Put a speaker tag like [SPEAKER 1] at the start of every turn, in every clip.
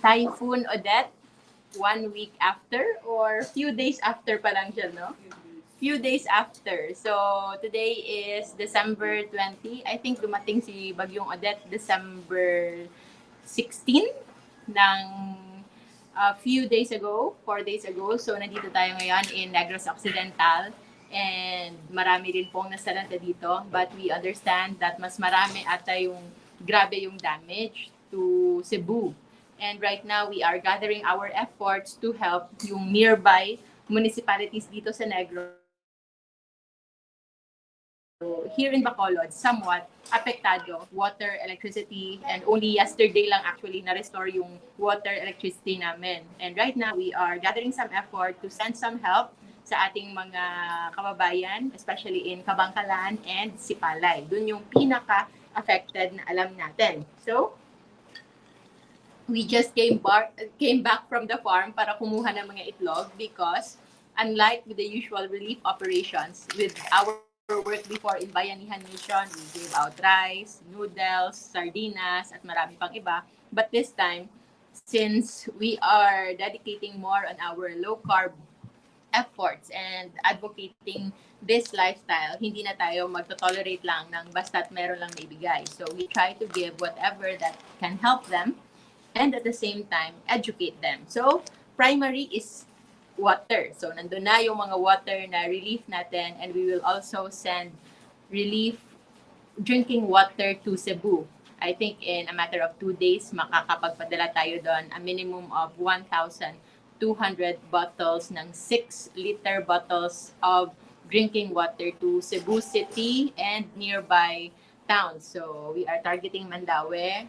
[SPEAKER 1] Typhoon Odette 1 week after or few days after pa lang siya, no? Few days after. So, today is December 20. I think dumating si Bagyong Odette December 16 ng a few days ago, 4 days ago. So, nandito tayo ngayon in Negros Occidental. And marami rin pong nasalanta dito. But we understand that mas marami ata yung grabe yung damage to Cebu. And right now, we are gathering our efforts to help yung nearby municipalities dito sa Negros. Here in Bacolod, somewhat apektado, water, electricity, and only yesterday lang actually na-restore yung water, electricity namin. And right now, we are gathering some effort to send some help sa ating mga kababayan, especially in Kabangkalan and Sipalay. Doon yung pinaka-affected na alam natin. So, we just came back from the farm para kumuha ng mga itlog because unlike with the usual relief operations with our work before in Bayanihan Mission, we gave out rice, noodles, sardinas, at marami pang iba. But this time, since we are dedicating more on our low carb efforts and advocating this lifestyle, hindi na tayo magto-tolerate lang ng basta't meron lang maibigay. So we try to give whatever that can help them and at the same time, educate them. So primary is water. So, nandun na yung mga water na relief natin and we will also send relief drinking water to Cebu. I think in a matter of 2 days, makakapagpadala tayo doon a minimum of 1,200 bottles ng 6-liter bottles of drinking water to Cebu City and nearby towns. So, we are targeting Mandaue,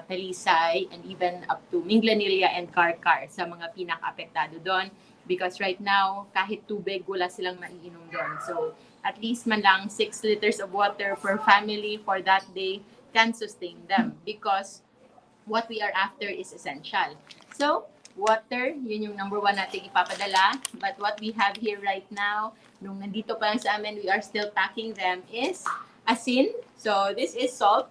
[SPEAKER 1] Talisay, and even up to Minglanilla and Carcar sa mga pinaka-apektado doon. Because right now, kahit tubig, wala silang maiinom doon. So, at least man lang 6 liters of water per family for that day can sustain them. Because what we are after is essential. So, water, yun yung number 1 nating ipapadala. But what we have here right now, nung nandito pa lang sa amin, we are still packing them, is ASIN. So, this is salt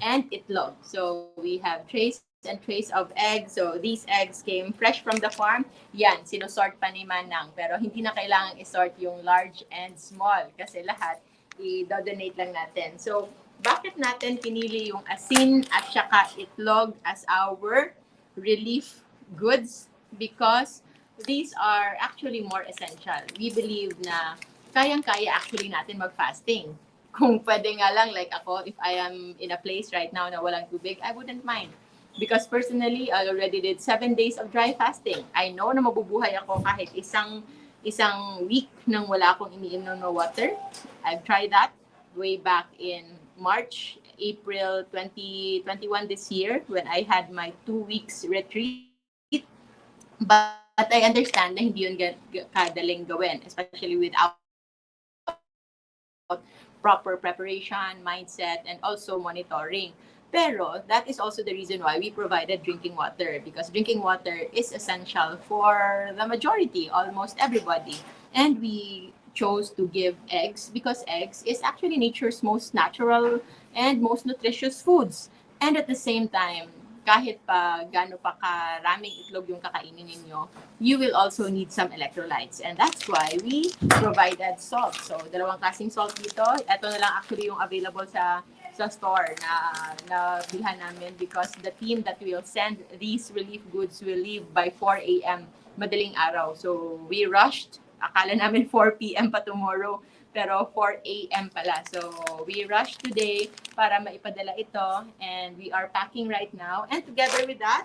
[SPEAKER 1] and itlog. So, we have trays and trays of eggs. So, these eggs came fresh from the farm. Yan, sinusort pa ni Manang. Pero hindi na kailangan isort yung large and small kasi lahat i-donate lang natin. So, bakit natin pinili yung asin at saka itlog as our relief goods? Because these are actually more essential. We believe na kayang-kaya actually natin mag-fasting. Kung pwede nga lang, like ako, if I am in a place right now na walang tubig, I wouldn't mind. Because personally, I already did 7 days of dry fasting. I know na mabubuhay ako kahit isang week nang wala akong iniinom na water. I've tried that way back in March, April 2021 this year when I had my 2 weeks retreat. But I understand na hindi yun kadaling gawin, especially without proper preparation, mindset, and also monitoring. Pero that is also the reason why we provided drinking water, because drinking water is essential for the majority, almost everybody. And we chose to give eggs because eggs is actually nature's most natural and most nutritious foods. And at the same time, kahit pa gaano pa karaming itlog yung kakainin ninyo, you will also need some electrolytes. And that's why we provided salt. So, 2 klaseng salt dito. Ito na lang actually yung available sa store na bilhan namin because the team that will send these relief goods will leave by 4 a.m. madaling araw. So, we rushed. Akala namin 4 p.m. pa tomorrow, pero 4 a.m. pala. So, we rushed today para maipadala ito and we are packing right now. And together with that,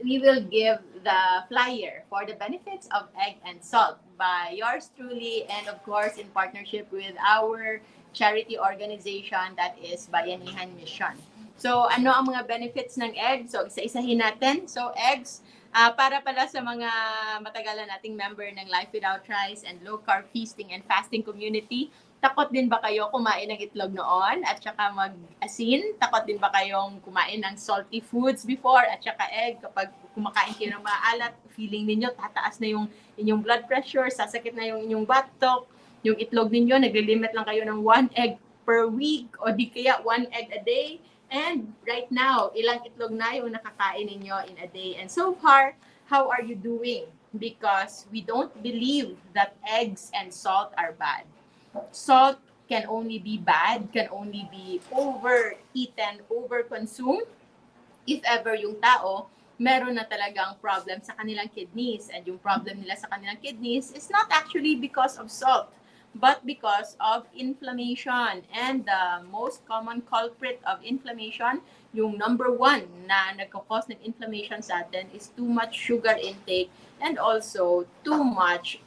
[SPEAKER 1] we will give the flyer for the benefits of egg and salt by yours truly and of course in partnership with our charity organization that is Bayanihan Mission. So, ano ang mga benefits ng egg? So, isa-isahin natin. So, eggs, para pala sa mga matagalan nating member ng Life Without Rice and Low Carb Feasting and Fasting Community, takot din ba kayo kumain ng itlog noon at saka mag-asin? Takot din ba kayong kumain ng salty foods before at saka egg? Kapag kumakain kayo ng maalat, feeling ninyo tataas na yung inyong blood pressure, sasakit na yung inyong batok, yung itlog ninyo, naglilimit lang kayo ng 1 egg per week o di kaya 1 egg a day. And right now, ilang itlog na yung nakakain ninyo in a day? And so far, how are you doing? Because we don't believe that eggs and salt are bad. Salt can only be bad, can only be overeaten, overconsumed if ever yung tao meron na talagang problem sa kanilang kidneys. And yung problem nila sa kanilang kidneys is not actually because of salt, but because of inflammation. And the most common culprit of inflammation, yung number one na nagkakos ng inflammation sa atin is too much sugar intake and also too much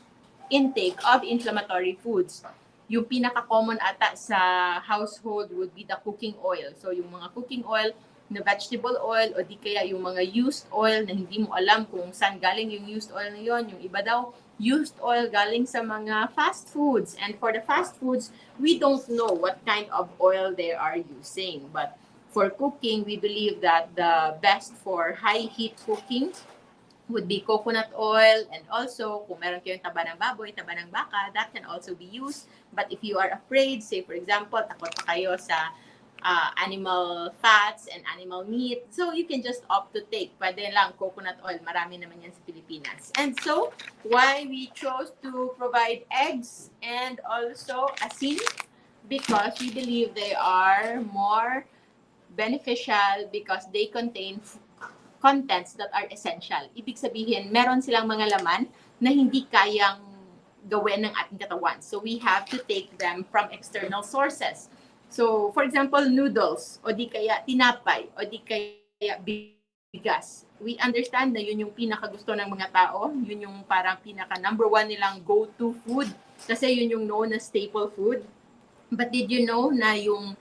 [SPEAKER 1] intake of inflammatory foods. Yung pinaka-common ata sa household would be the cooking oil. So yung mga cooking oil na vegetable oil o di kaya yung mga used oil na hindi mo alam kung saan galing yung used oil na yon. Yung iba daw, used oil galing sa mga fast foods. And for the fast foods, we don't know what kind of oil they are using. But for cooking, we believe that the best for high heat cooking would be coconut oil, and also kung meron kayong taba ng baboy, taba ng baka, that can also be used. But if you are afraid, say for example, takot pa kayo sa animal fats and animal meat, so you can just opt to take, pwede lang coconut oil, marami naman yan sa Pilipinas. And so, why we chose to provide eggs and also asin? Because we believe they are more beneficial because they contain contents that are essential. Ibig sabihin, meron silang mga laman na hindi kayang gawin ng ating katawan. So we have to take them from external sources. So, for example, noodles, o di kaya tinapay, o di kaya bigas. We understand na yun yung pinakagusto ng mga tao, yun yung parang pinaka number one nilang go-to food, kasi yun yung known na staple food. But did you know na yung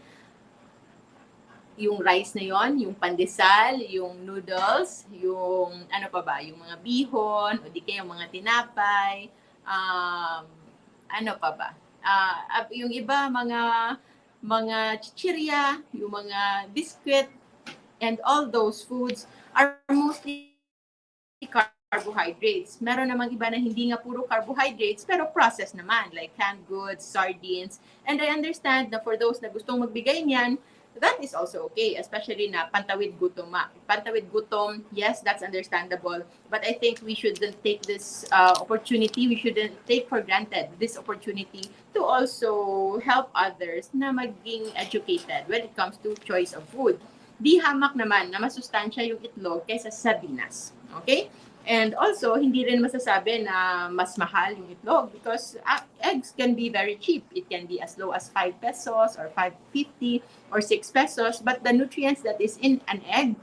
[SPEAKER 1] rice na yon, yung pandesal, yung noodles, yung ano pa ba, yung mga bihon, o di kaya yung mga tinapay, ano pa ba, yung iba mga chichirya, yung mga biscuit, and all those foods are mostly carbohydrates. Meron namang iba na hindi nga puro carbohydrates, pero processed naman, like canned goods, sardines. And I understand na for those na gustong magbigay niyan, that is also okay, especially na pantawid gutom. Pantawid gutom, yes, that's understandable. But I think we shouldn't take this opportunity, we shouldn't take for granted this opportunity to also help others na maging educated when it comes to choice of food. Di hamak naman na masustansya yung itlog kaysa sardinas. Okay? And also, hindi rin masasabi na mas mahal yung itlog because eggs can be very cheap. It can be as low as 5 pesos or 5.50 or 6 pesos. But the nutrients that is in an egg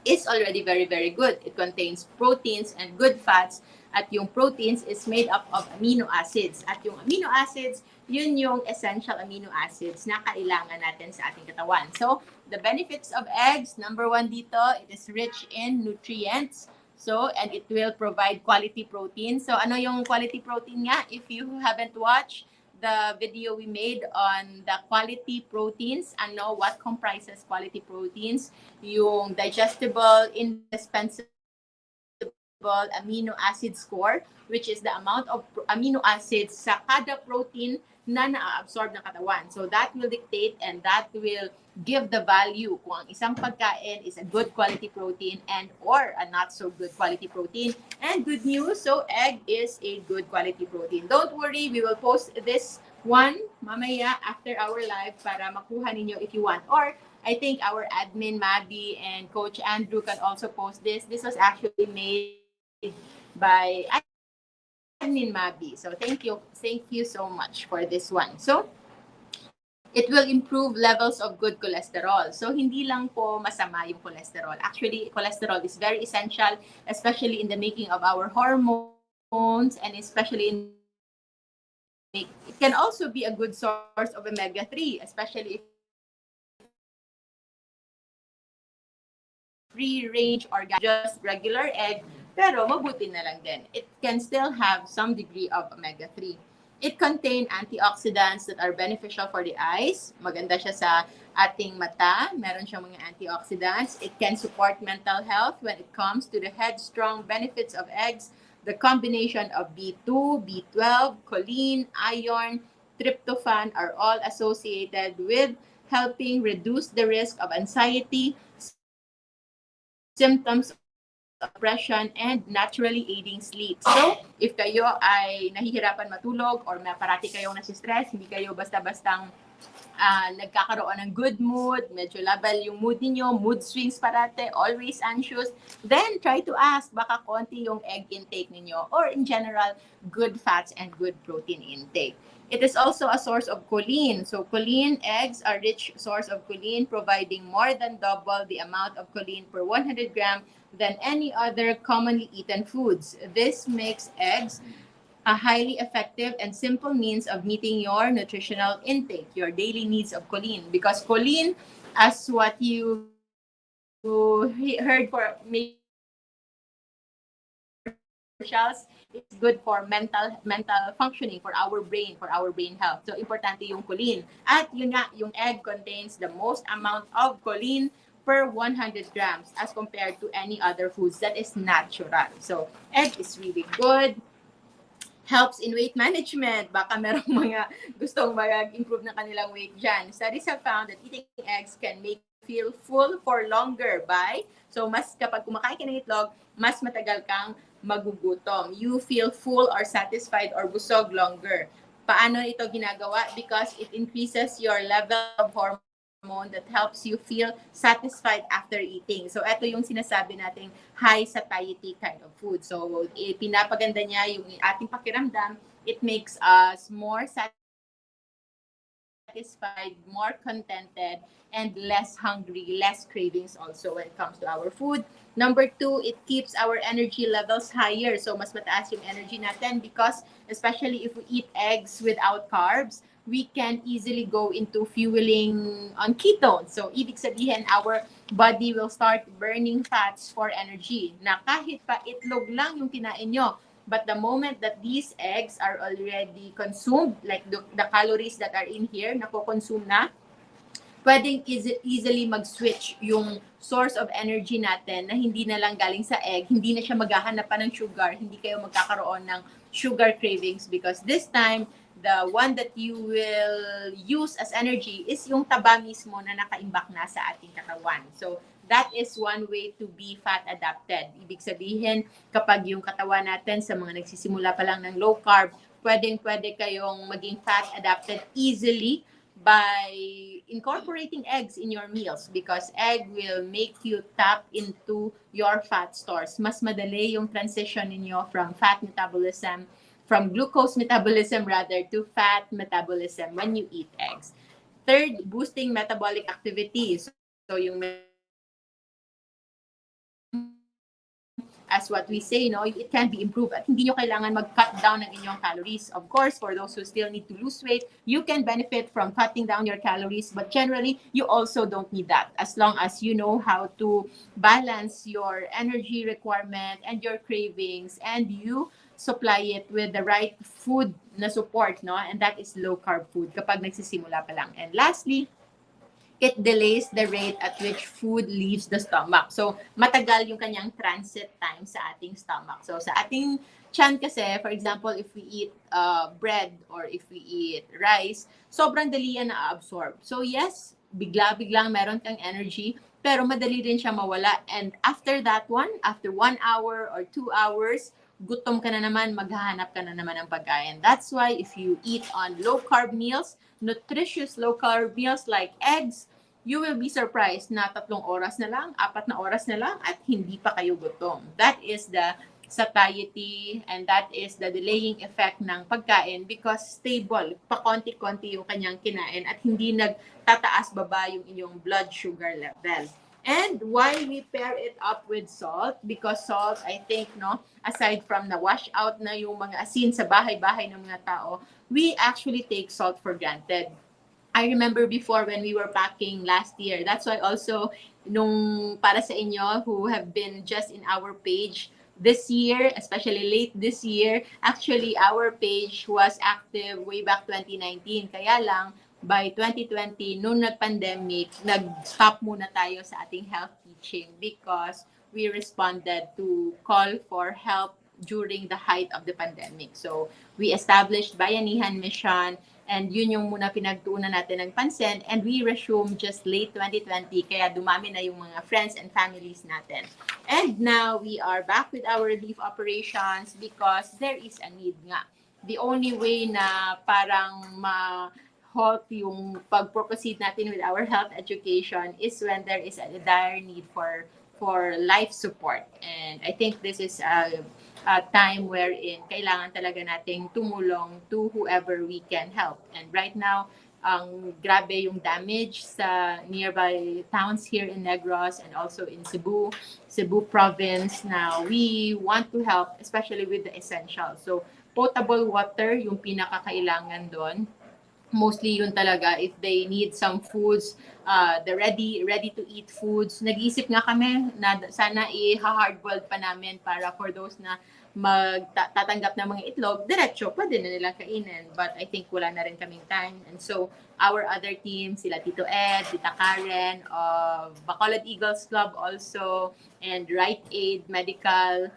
[SPEAKER 1] is already very, very good. It contains proteins and good fats. At yung proteins is made up of amino acids. At yung amino acids, yun yung essential amino acids na kailangan natin sa ating katawan. So, the benefits of eggs, number one dito, it is rich in nutrients. So, and it will provide quality protein. So, ano yung quality protein nga? If you haven't watched the video we made on the quality proteins, ano what comprises quality proteins? Yung digestible, indispensable amino acid score, which is the amount of amino acids sa kada protein na na-absorb ng katawan. So that will dictate and that will give the value kung ang isang pagkain is a good quality protein and or a not so good quality protein. And good news, so egg is a good quality protein. Don't worry, we will post this one mamaya after our live para makuha ninyo if you want. Or I think our admin Mabi and Coach Andrew can also post this. This was actually made by admin Mabi. So thank you so much for this one. So it will improve levels of good cholesterol. So hindi lang po masama yung cholesterol. Actually, cholesterol is very essential, especially in the making of our hormones and especially in it can also be a good source of omega-3, especially if free range or just regular egg, pero mabuti na lang din. It can still have some degree of omega-3. It contains antioxidants that are beneficial for the eyes. Maganda siya sa ating mata. Meron siyang mga antioxidants. It can support mental health when it comes to the headstrong benefits of eggs. The combination of B2, B12, choline, iron, tryptophan are all associated with helping reduce the risk of anxiety, symptoms of depression, and naturally aiding sleep. So, if kayo ay nahihirapan matulog or parati kayong nasi-stress, hindi kayo basta-bastang nagkakaroon ng good mood, medyo labal yung mood niyo, mood swings parate, always anxious, then try to ask, baka konti yung egg intake niyo or in general, good fats and good protein intake. It is also a source of choline. So choline, eggs are rich source of choline, providing more than double the amount of choline per 100 gram than any other commonly eaten foods. This makes eggs a highly effective and simple means of meeting your nutritional intake, your daily needs of choline. Because choline, as what you heard for maybe in commercials, is good for mental functioning for our brain health. So importante yung choline. At yun nga, yung egg contains the most amount of choline per 100 grams as compared to any other foods that is natural. So egg is really good. Helps in weight management. Baka merong mga gustong mag-improve ng kanilang weight dyan. Studies have found that eating eggs can make you feel full for longer by, so mas kapag kumakain ka ng itlog, mas matagal kang magugutom. You feel full or satisfied or busog longer. Paano ito ginagawa? Because it increases your level of hormone that helps you feel satisfied after eating. So, ito yung sinasabi nating high satiety kind of food. So, pinapaganda niya yung ating pakiramdam. It makes us more satisfied, more contented, and less hungry, less cravings also when it comes to our food. Number 2, it keeps our energy levels higher. So, mas mataas yung energy natin because especially if we eat eggs without carbs, we can easily go into fueling on ketones. So, ibig sabihin, our body will start burning fats for energy na kahit pa itlog lang yung kinain nyo. But the moment that these eggs are already consumed, like the calories that are in here, nako-consume na, pwedeng easily mag-switch yung source of energy natin na hindi na lang galing sa egg, hindi na siya maghahanap pa ng sugar, hindi kayo magkakaroon ng sugar cravings because this time, the one that you will use as energy is yung taba mismo na nakaimbak na sa ating katawan. So, that is one way to be fat adapted. Ibig sabihin, kapag yung katawan natin sa mga nagsisimula pa lang ng low carb, pwede kayong maging fat adapted easily by incorporating eggs in your meals because egg will make you tap into your fat stores. Mas madali yung transition ninyo from glucose metabolism rather to fat metabolism when you eat eggs. Third, boosting metabolic activity. So yung as what we say, no, it can be improved at hindi nyo kailangan mag-cut down ng inyong calories. Of course, for those who still need to lose weight, you can benefit from cutting down your calories, but generally, you also don't need that as long as you know how to balance your energy requirement and your cravings and you supply it with the right food na support, no? And that is low carb food kapag nagsisimula pa lang. And lastly, it delays the rate at which food leaves the stomach. So, matagal yung kanyang transit time sa ating stomach. So, sa ating tiyan kasi, for example, if we eat bread or if we eat rice, sobrang dali yan na-absorb. So, yes, bigla-biglang meron kang energy, pero madali rin siya mawala. And after that one, after 1 hour or 2 hours, gutom ka na naman, maghahanap ka na naman ng pagkain. That's why if you eat on low-carb meals, nutritious low-carb meals like eggs, you will be surprised na 3 oras na lang, 4 na oras na lang, at hindi pa kayo gutom. That is the satiety and that is the delaying effect ng pagkain because stable, pakonti-konti yung kanyang kinain at hindi nagtataas baba yung inyong blood sugar level. And why we pair it up with salt? Because salt, I think, no, aside from na wash out na yung mga asin sa bahay-bahay ng mga tao, we actually take salt for granted. I remember before when we were packing last year. That's why also, nung para sa inyo who have been just in our page this year, especially late this year, actually our page was active way back 2019. Kaya lang, by 2020, nung nag-pandemic, nag-stop muna tayo sa ating health teaching because we responded to call for help during the height of the pandemic. So, we established Bayanihan Mission And yun yung muna pinagtuunan natin ng pansin. And we resumed just late 2020, kaya dumami na yung mga friends and families natin. And now we are back with our relief operations because there is a need nga. The only way na parang halt yung pag-proceed natin with our health education is when there is a dire need for life support. And I think this is a time wherein kailangan talaga nating tumulong to whoever we can help. And right now, ang grabe yung damage sa nearby towns here in Negros and also in Cebu province. Now, we want to help, especially with the essentials. So, potable water yung pinakakailangan doon. Mostly yun talaga if they need some foods, the ready to eat foods. Nag-iisip nga kami na sana i-hardboiled pa namin para for those na magtatanggap ng mga itlog, diretso, pwede na nilang kainin. But I think wala na rin kaming time. And so, our other team, sila Tito Ed, Tita Karen, of Bacolod Eagles Club also, and Right Aid Medical,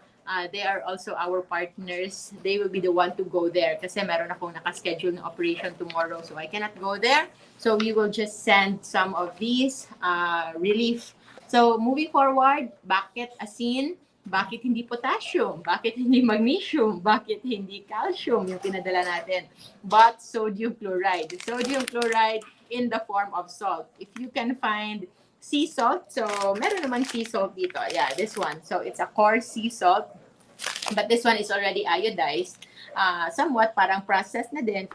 [SPEAKER 1] they are also our partners. They will be the one to go there kasi meron akong nakaschedule na operation tomorrow, so I cannot go there. So we will just send some of these relief. So moving forward, bakit ASIN? Bakit hindi potassium? Bakit hindi magnesium? Bakit hindi calcium yung pinadala natin? But sodium chloride. Sodium chloride in the form of salt. If you can find sea salt. So, meron naman sea salt dito. Yeah, this one. So, it's a coarse sea salt. But this one is already iodized. Somewhat parang processed na din.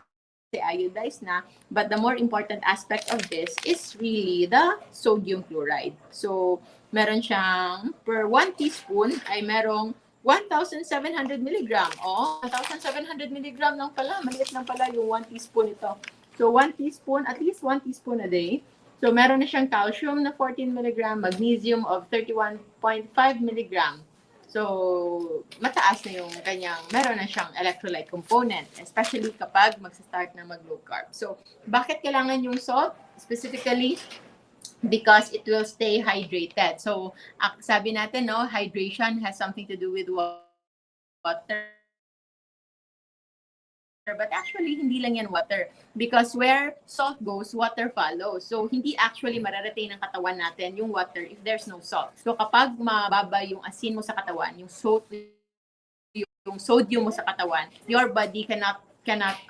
[SPEAKER 1] Iodized na. But the more important aspect of this is really the sodium chloride. So, meron siyang per 1 teaspoon ay merong 1,700 milligram. Oh, 1,700 milligram lang pala. Maliit lang pala yung 1 teaspoon ito. So, 1 teaspoon, at least 1 teaspoon a day. So, meron na siyang calcium na 14 milligram, magnesium of 31.5 milligram. So, mataas na yung kanyang, meron na siyang electrolyte component, especially kapag magsa-start na mag-low carb. So, bakit kailangan yung salt? Specifically, because it will stay hydrated. So, sabi natin, no, hydration has something to do with water. But actually, hindi lang yan water. Because where salt goes, water follows. So, hindi actually mararetain ng katawan natin yung water if there's no salt. So, kapag mababa yung asin mo sa katawan, yung sodium mo sa katawan, your body cannot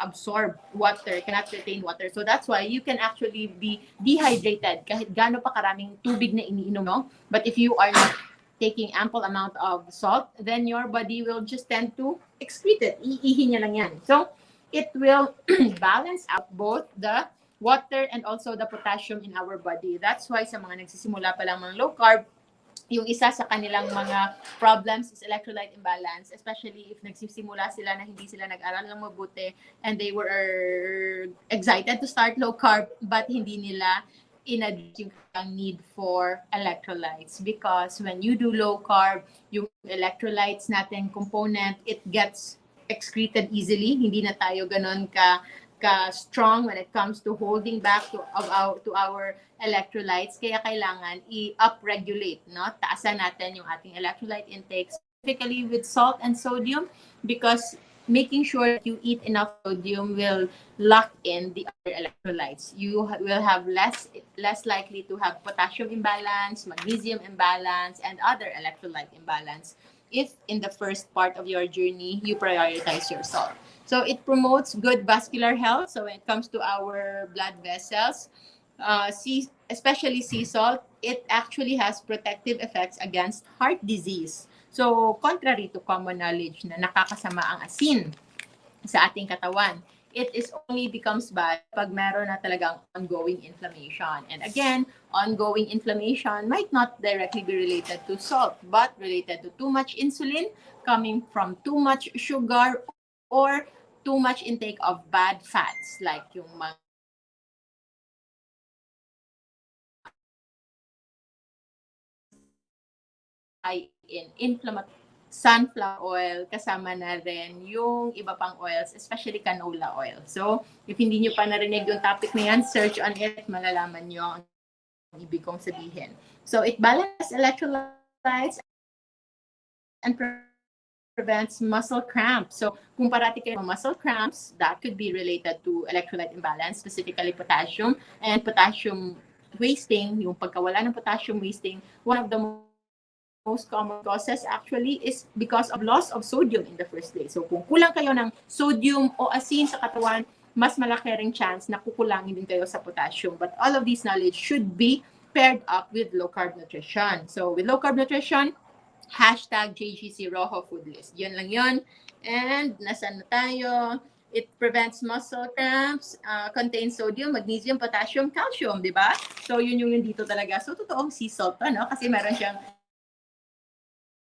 [SPEAKER 1] absorb water, cannot retain water. So, that's why you can actually be dehydrated kahit gaano pa karaming tubig na iniinom mo. But if you are not taking ample amount of salt, then your body will just tend to excrete it. Iihi niya lang yan. So, it will balance out both the water and also the potassium in our body. That's why sa mga nagsisimula pa lang mga low carb, yung isa sa kanilang mga problems is electrolyte imbalance, especially if nagsisimula sila na hindi sila nag-aral ng mabuti and they were excited to start low carb but hindi nila in-address yung need for electrolytes. Because when you do low carb, yung electrolytes natin component, it gets excreted easily. Hindi na tayo ganon ka strong when it comes to holding back to our electrolytes. Kaya kailangan i-upregulate, no? Taasan natin yung ating electrolyte intake, specifically with salt and sodium, because making sure that you eat enough sodium will lock in the other electrolytes. You will have less likely to have potassium imbalance, magnesium imbalance, and other electrolyte imbalance if in the first part of your journey, you prioritize your salt. So it promotes good vascular health. So when it comes to our blood vessels, especially sea salt, it actually has protective effects against heart disease. So contrary to common knowledge na nakakasama ang asin sa ating katawan, it is only becomes bad pag meron na talagang ongoing inflammation. And again, ongoing inflammation might not directly be related to salt, but related to too much insulin coming from too much sugar or too much intake of bad fats like yung mga in inflammatory sunflower oil, kasama na rin yung iba pang oils, especially canola oil. So, if hindi nyo pa narinig yung topic na yan, search on it, malalaman nyo ang ibig kong sabihin. So, it balances electrolytes and prevents muscle cramps. So kung parati kayo muscle cramps, that could be related to electrolyte imbalance, specifically potassium. And potassium wasting, yung pagkawala ng potassium wasting, one of the most common causes actually is because of loss of sodium in the first place. So kung kulang kayo ng sodium o asin sa katawan, mas malaki ring chance na kukulangin din kayo sa potassium. But all of these knowledge should be paired up with low carb nutrition. So with low carb nutrition, hashtag JGC Rojo food list. Yun lang yun. And nasan na tayo? It prevents muscle cramps, contains sodium, magnesium, potassium, calcium, di ba? So yun yung nandito talaga. So totoong sea salt to, no? Kasi meron siyang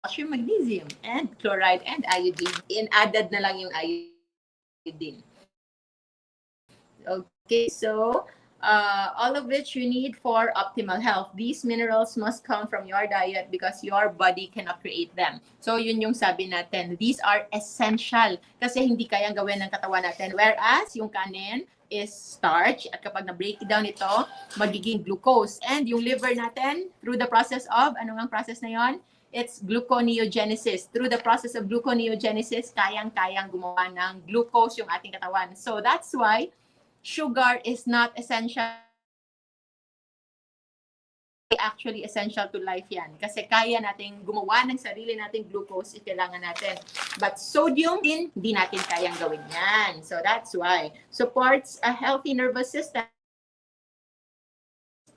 [SPEAKER 1] calcium, magnesium, and chloride, and iodine. In-added na lang yung iodine. Okay, so all of which you need for optimal health. These minerals must come from your diet because your body cannot create them. So yun yung sabi natin. These are essential kasi hindi kayang gawin ng katawan natin. Whereas yung kanin is starch at kapag na-break down ito, magiging glucose. And yung liver natin, through the process of, ano nga process na yon? It's gluconeogenesis. Through the process of gluconeogenesis, kayang-kayang gumawa ng glucose yung ating katawan. So that's why sugar is not essential. Actually essential to life yan. Kasi kaya nating gumawa ng sarili nating glucose if kailangan natin. But sodium, hindi natin kayang gawin yan. So that's why. Supports a healthy nervous system.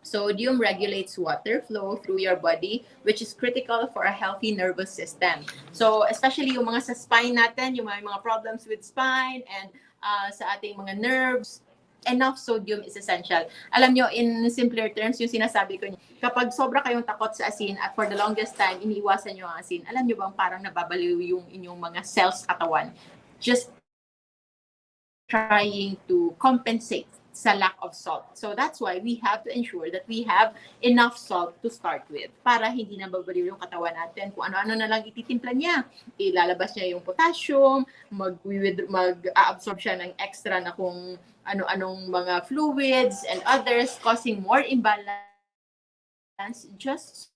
[SPEAKER 1] Sodium regulates water flow through your body, which is critical for a healthy nervous system. So especially yung mga sa spine natin, yung mga problems with spine and sa ating mga nerves, enough sodium is essential. Alam nyo, in simpler terms, yung sinasabi ko, kapag sobra kayong takot sa asin at for the longest time, iniiwasan nyo ang asin, alam nyo bang parang nababaliw yung inyong mga cells katawan? Just trying to compensate sa lack of salt. So that's why we have to ensure that we have enough salt to start with para hindi nababaliw yung katawan natin. Kung ano-ano na lang ititimpla niya, ilalabas niya yung potassium, mag-absorb siya ng extra na kung ano-anong mga fluids and others, causing more imbalance just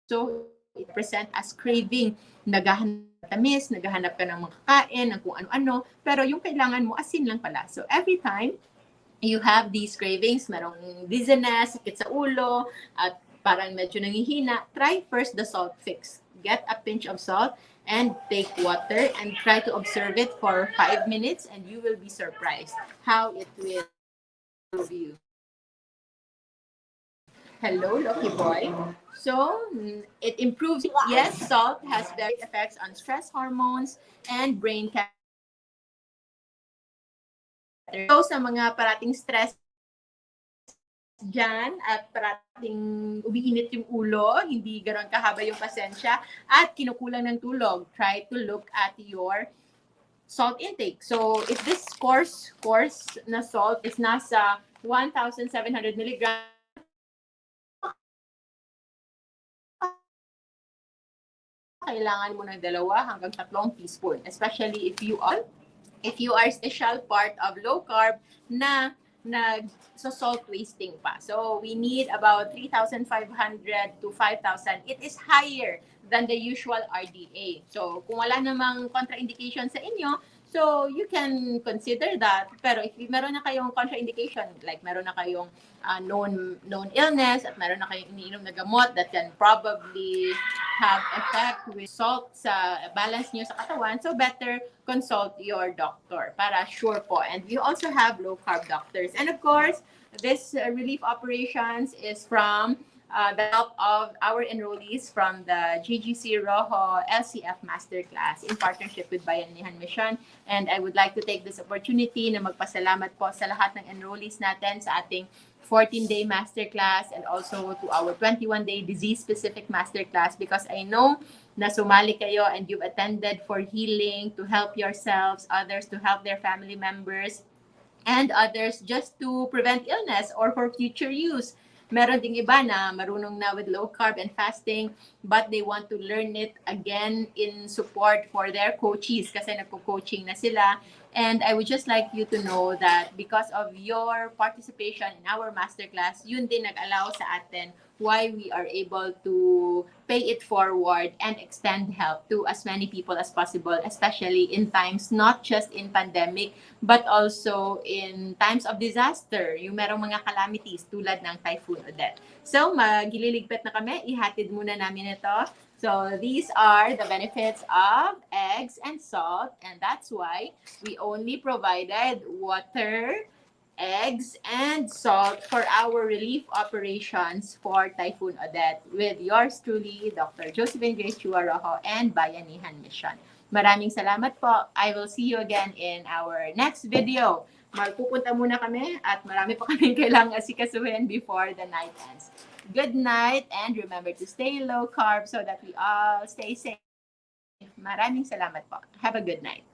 [SPEAKER 1] so it present as craving. Naghahanap tamis, naghahanap ka ng makakain, ng kung ano-ano, pero yung kailangan mo, asin lang pala. So every time you have these cravings, merong dizziness, sakit sa ulo, at parang medyo nangihina, try first the salt fix. Get a pinch of salt and take water and try to observe it for 5 minutes and you will be surprised how it will improve you. Hello, lucky boy. So, it improves. Yes, salt has varied effects on stress hormones and brain chemistry. So, sa mga parating stress dyan at parating umiinit yung ulo, hindi gano'n kahaba yung pasensya, at kinukulang ng tulog, try to look at your salt intake. So, if this coarse na salt is nasa 1,700 milligrams, kailangan mo ng 2 hanggang 3 teaspoon, especially if you are special part of low carb na salt wasting pa. So we need about 3,500 to 5,000. It is higher than the usual RDA. So kung wala namang contraindication sa inyo, so you can consider that. Pero if meron na kayong contraindication, like meron na kayong known illness at meron na kayong iniinom na gamot that can probably have effect with salt sa balance niyo sa katawan, so better consult your doctor para sure po. And we also have low carb doctors. And of course, this relief operations is from the help of our enrollees from the GGC Rojo LCF Masterclass in partnership with Bayanihan Mission. And I would like to take this opportunity na magpasalamat po sa lahat ng enrollees natin sa ating 14-day masterclass and also to our 21-day disease-specific masterclass because I know na sumali kayo and you've attended for healing, to help yourselves, others to help their family members, and others just to prevent illness or for future use. Meron ding iba na marunong na with low carb and fasting, but they want to learn it again in support for their coaches kasi nagko-coaching na sila And I would just like you to know that because of your participation in our masterclass, yun din nag-allow sa atin why we are able to pay it forward and extend help to as many people as possible, especially in times not just in pandemic, but also in times of disaster, yung merong mga calamities tulad ng Typhoon Odette. So, magililigpit na kami. Ihatid muna namin ito. So, these are the benefits of eggs and salt, and that's why we only provided water, eggs, and salt for our relief operations for Typhoon Odette with yours truly, Dr. Josephine Grace Chua Rojo and Bayanihan Mission. Maraming salamat po. I will see you again in our next video. Magpupunta muna kami at marami pa kaming kailangang asikasuhin before the night ends. Good night and remember to stay low carb so that we all stay safe. Maraming salamat po. Have a good night.